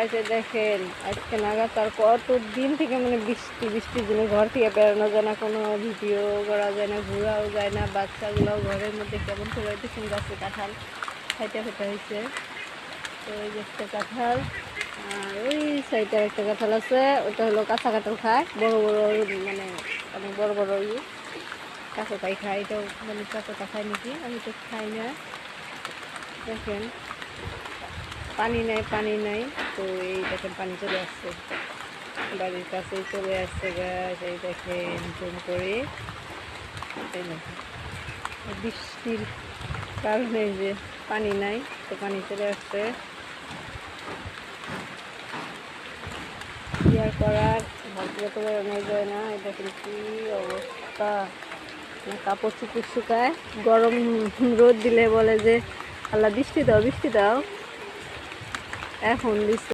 গাইছে দেখেন আজকে নাগাদ আর কত দিন থেকে মানে বৃষ্টির জন্য ঘর থেকে বেরোনো যায় না, কোনো ভিডিও করা যায় না, ঘোরাও যায় না। বাচ্চাগুলো ঘরের মধ্যে কেমন করে হইতেছেন, গাছে কাঁঠাল খাইতে হয়েছে। তো ওই যে একটা কাঁঠাল, আর ওই সাইডে একটা কাঁঠাল আছে, ওটা হলো কাঁচা কাঁঠাল খায়, বড় বড় মানে অনেক বড় বড় কাঁচা তাই খায়। এটাও মানে কাঁচাটা খায় নাকি, আমি তো খাই না। দেখেন পানি নাই। তো এই দেখেন পানি চলে আসছে, বাড়ির কাছেই চলে আসছে গাছ। এই দেখেন জুম করে, বৃষ্টির কারণে যে পানি নাই, তো পানি চলে আসছে। কি আর করার, ভাগ্য তো বেরোনো যায় না। এই দেখেন কি অবস্থা, কাপড় চুপড় শুকায়, গরম রোদ দিলে বলে যে আল্লাহ বৃষ্টি দাও বৃষ্টি দাও, এখন দিচ্ছে।